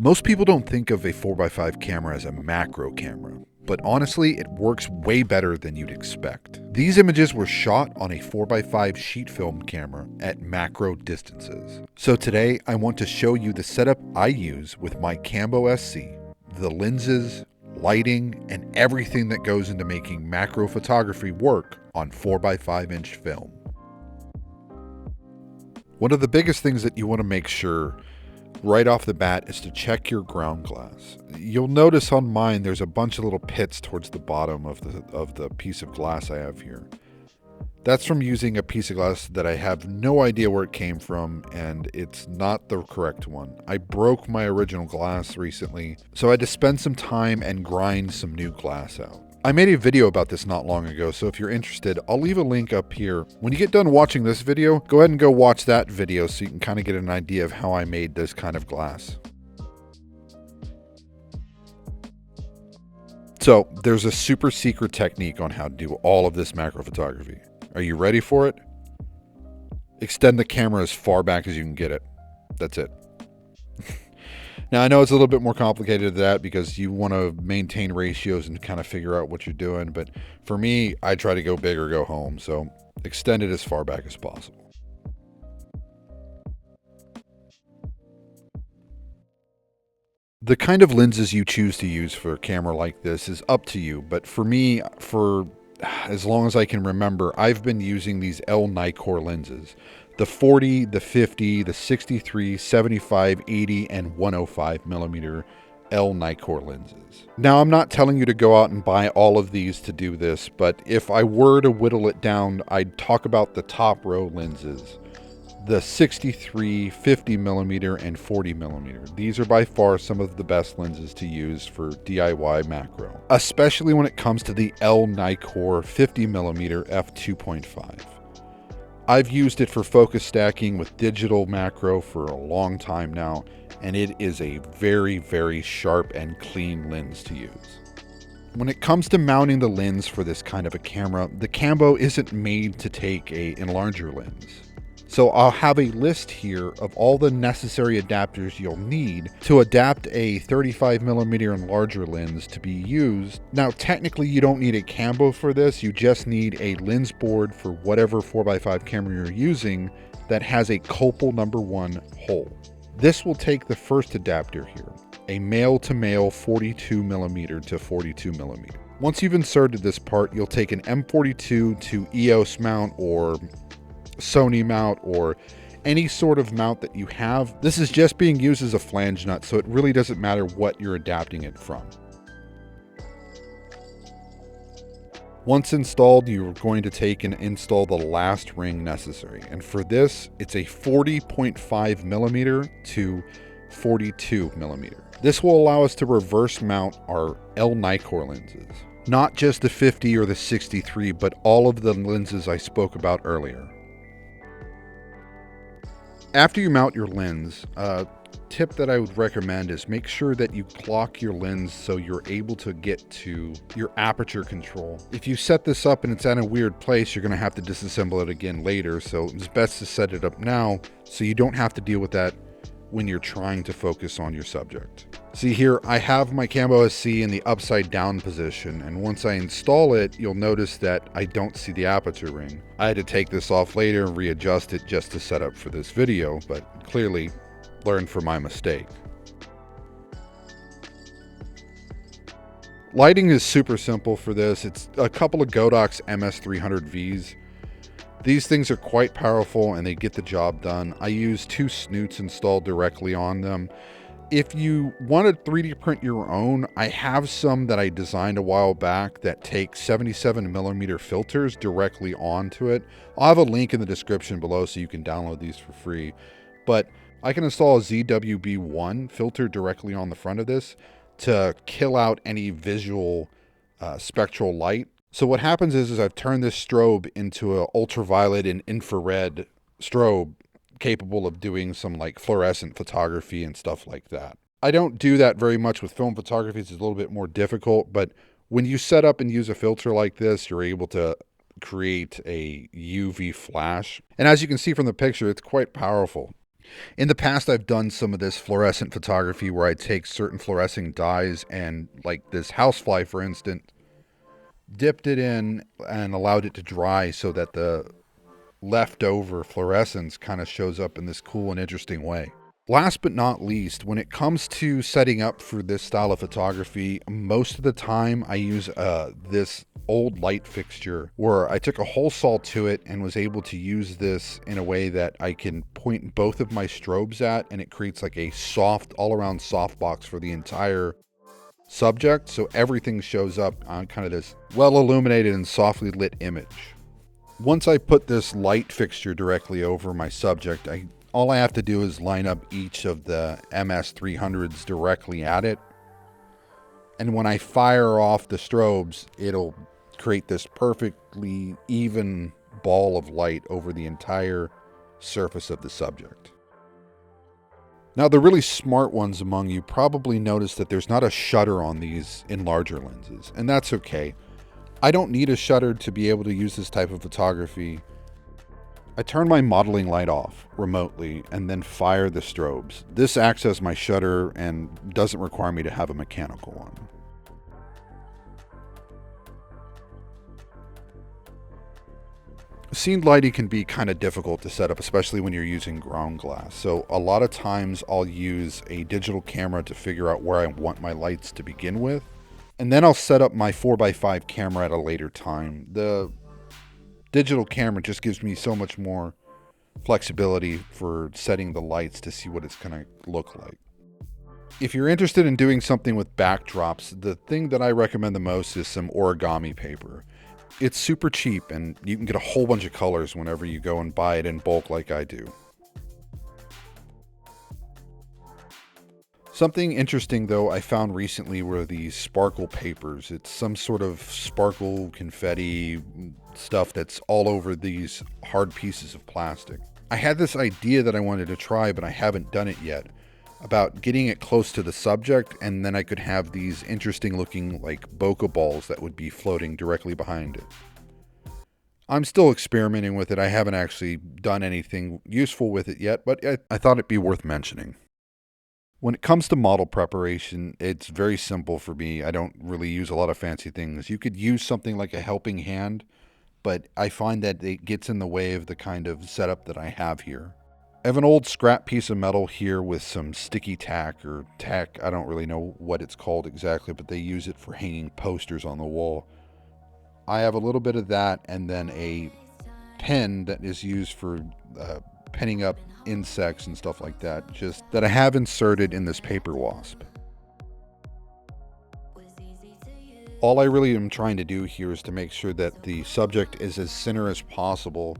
Most people don't think of a 4x5 camera as a macro camera, but honestly, it works way better than you'd expect. These images were shot on a 4x5 sheet film camera at macro distances. So today, I want to show you the setup I use with my Cambo SC, the lenses, lighting, and everything that goes into making macro photography work on 4x5 inch film. One of the biggest things that you want to make sure right off the bat is to check your ground glass. You'll notice on mine there's a bunch of little pits towards the bottom of the piece of glass I have here. That's from using a piece of glass that I have no idea where it came from, and it's not the correct one. I broke my original glass recently, so I had to spend some time and grind some new glass out. I made a video about this not long ago, so if you're interested, I'll leave a link up here. When you get done watching this video, go ahead and go watch that video so you can kind of get an idea of how I made this kind of glass. So, there's a super secret technique on how to do all of this macro photography. Are you ready for it? Extend the camera as far back as you can get it. That's it. Now, I know it's a little bit more complicated than that because you want to maintain ratios and kind of figure out what you're doing. But for me, I try to go big or go home. So extend it as far back as possible. The kind of lenses you choose to use for a camera like this is up to you. But for me, for as long as I can remember, I've been using these L Nikkor lenses. The 40, the 50, the 63, 75, 80, and 105 millimeter L Nikkor lenses. Now, I'm not telling you to go out and buy all of these to do this, but if I were to whittle it down, I'd talk about the top row lenses. The 63, 50 millimeter, and 40 millimeter. These are by far some of the best lenses to use for DIY macro, especially when it comes to the L Nikkor 50 millimeter f2.5. I've used it for focus stacking with digital macro for a long time now, and it is a very, very sharp and clean lens to use. When it comes to mounting the lens for this kind of a camera, the Cambo isn't made to take an enlarger lens. So I'll have a list here of all the necessary adapters you'll need to adapt a 35mm and larger lens to be used. Now, technically you don't need a Cambo for this, you just need a lens board for whatever 4x5 camera you're using that has a Copal #1 hole. This will take the first adapter here, a male-to-male 42mm to 42mm. Once you've inserted this part, you'll take an M42 to EOS mount or Sony mount or any sort of mount that you have. This is just being used as a flange nut, so it really doesn't matter what you're adapting it from. Once installed, you're going to take and install the last ring necessary. And for this, it's a 40.5 millimeter to 42 millimeter. This will allow us to reverse mount our L Nikkor lenses. Not just the 50 or the 63, but all of the lenses I spoke about earlier. After you mount your lens, a tip that I would recommend is make sure that you clock your lens so you're able to get to your aperture control. If you set this up and it's at a weird place, you're going to have to disassemble it again later, so it's best to set it up now so you don't have to deal with that when you're trying to focus on your subject. See here, I have my Cambo SC in the upside down position, and once I install it, you'll notice that I don't see the aperture ring. I had to take this off later and readjust it just to set up for this video, but clearly learned from my mistake. Lighting is super simple for this. It's a couple of Godox MS300Vs. These things are quite powerful and they get the job done. I use 2 snoots installed directly on them. If you want to 3D print your own, I have some that I designed a while back that take 77mm filters directly onto it. I'll have a link in the description below so you can download these for free. But I can install a ZWB1 filter directly on the front of this to kill out any visual spectral light. So what happens is I've turned this strobe into an ultraviolet and infrared strobe capable of doing some like fluorescent photography and stuff like that. I don't do that very much with film photography. It's a little bit more difficult, but when you set up and use a filter like this, you're able to create a UV flash. And as you can see from the picture, it's quite powerful. In the past, I've done some of this fluorescent photography where I take certain fluorescing dyes and, like this housefly, for instance, dipped it in and allowed it to dry so that the leftover fluorescence kind of shows up in this cool and interesting way. Last but not least, when it comes to setting up for this style of photography, most of the time I use this old light fixture where I took a hole saw to it and was able to use this in a way that I can point both of my strobes at, and it creates like a soft, all-around softbox for the entire subject, so everything shows up on kind of this well-illuminated and softly lit image. Once I put this light fixture directly over my subject, all I have to do is line up each of the MS300s directly at it. And when I fire off the strobes, it'll create this perfectly even ball of light over the entire surface of the subject. Now, the really smart ones among you probably notice that there's not a shutter on these in larger lenses, and that's okay. I don't need a shutter to be able to use this type of photography. I turn my modeling light off remotely and then fire the strobes. This acts as my shutter and doesn't require me to have a mechanical one. Scene lighting can be kind of difficult to set up, especially when you're using ground glass. So a lot of times I'll use a digital camera to figure out where I want my lights to begin with. And then I'll set up my 4x5 camera at a later time. The digital camera just gives me so much more flexibility for setting the lights to see what it's going to look like. If you're interested in doing something with backdrops, the thing that I recommend the most is some origami paper. It's super cheap and you can get a whole bunch of colors whenever you go and buy it in bulk like I do. Something interesting, though, I found recently were these sparkle papers. It's some sort of sparkle confetti stuff that's all over these hard pieces of plastic. I had this idea that I wanted to try, but I haven't done it yet, about getting it close to the subject, and then I could have these interesting looking like bokeh balls that would be floating directly behind it. I'm still experimenting with it. I haven't actually done anything useful with it yet, but I thought it'd be worth mentioning. When it comes to model preparation, it's very simple for me. I don't really use a lot of fancy things. You could use something like a helping hand, but I find that it gets in the way of the kind of setup that I have here. I have an old scrap piece of metal here with some sticky tack or tack. I don't really know what it's called exactly, but they use it for hanging posters on the wall. I have a little bit of that and then a pen that is used for penning up insects and stuff like that, just that I have inserted in this paper wasp. All I really am trying to do here is to make sure that the subject is as center as possible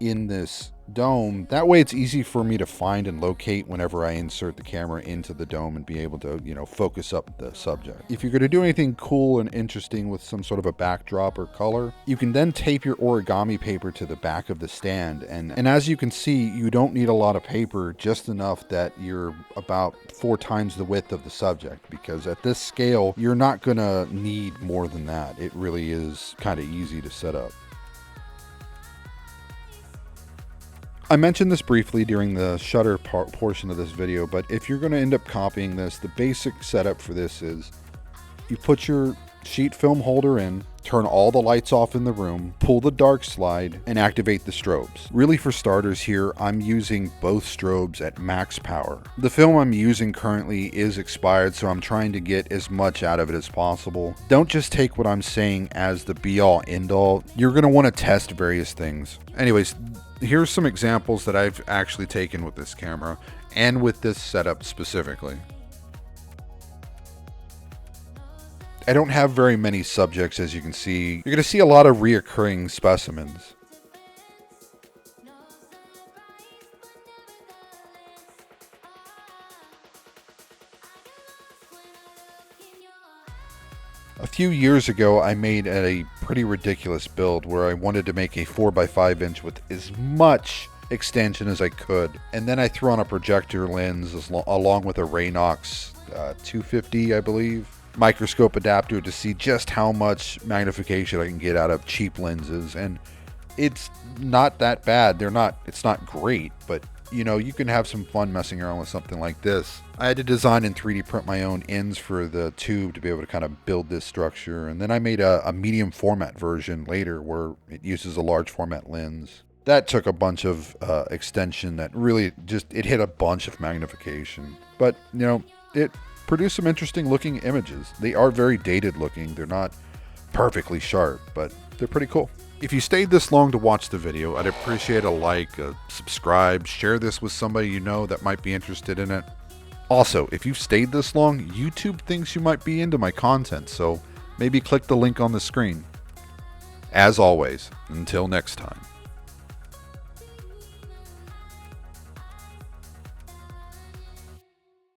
in this dome. That way it's easy for me to find and locate whenever I insert the camera into the dome and be able to, focus up the subject. If you're going to do anything cool and interesting with some sort of a backdrop or color, you can then tape your origami paper to the back of the stand. And as you can see, you don't need a lot of paper, just enough that you're about 4 times the width of the subject, because at this scale, you're not going to need more than that. It really is kind of easy to set up. I mentioned this briefly during the shutter portion of this video, but if you're going to end up copying this, the basic setup for this is you put your sheet film holder in, turn all the lights off in the room, pull the dark slide, and activate the strobes. Really, for starters here, I'm using both strobes at max power. The film I'm using currently is expired, so I'm trying to get as much out of it as possible. Don't just take what I'm saying as the be-all, end-all. You're going to want to test various things. Anyways, here's some examples that I've actually taken with this camera and with this setup specifically. I don't have very many subjects, as you can see. You're going to see a lot of reoccurring specimens. A few years ago, I made a pretty ridiculous build where I wanted to make a 4x5 inch with as much extension as I could. And then I threw on a projector lens along with a Raynox 250, I believe, microscope adapter to see just how much magnification I can get out of cheap lenses. And it's not that bad. It's not great, but you know, you can have some fun messing around with something like this. I had to design and 3D print my own ends for the tube to be able to kind of build this structure. And then I made a medium format version later where it uses a large format lens. That took a bunch of extension that really it hit a bunch of magnification. But, you know, it produced some interesting looking images. They are very dated looking. They're not perfectly sharp, but they're pretty cool. If you stayed this long to watch the video, I'd appreciate a like, a subscribe, share this with somebody you know that might be interested in it. Also, if you've stayed this long, YouTube thinks you might be into my content, so maybe click the link on the screen. As always, until next time.